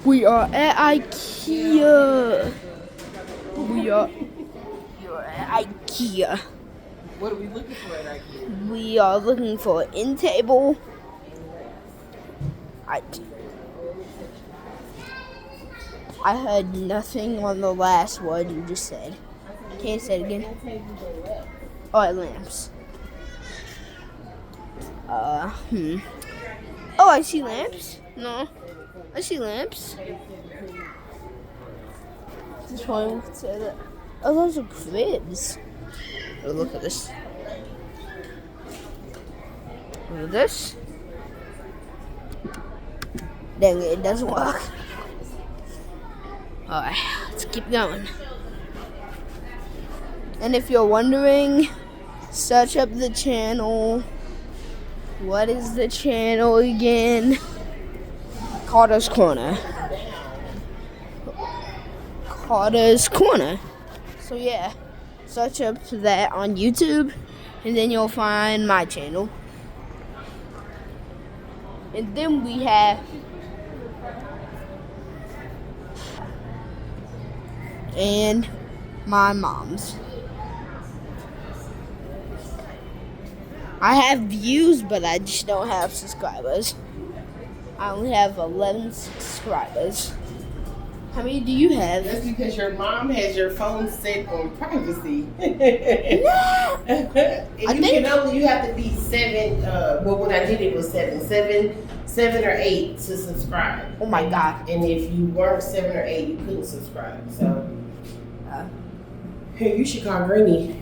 We are at IKEA. We are at IKEA. What are we looking for at IKEA? We are looking for an end table. I heard nothing on the last word you just said. Can you say it again? Oh, lamps. Oh, I see lamps. No, I see lamps. This one would say that. Oh, those are cribs. Oh, look at this. Look at this. Dang it doesn't work. Alright, let's keep going. And if you're wondering, search up the channel. What is the channel again? Carter's Corner. Carter's Corner. So yeah, search up that on YouTube, and then you'll find my channel. And then we have and my mom's. I have views, but I just don't have subscribers. I only have 11 subscribers. How many do you have? That's because your mom has your phone set on privacy. No. You have to be 7. Well, when I did it was 7 or 8 to subscribe. Oh my God! And if you weren't 7 or 8, you couldn't subscribe. So, you should call Granny.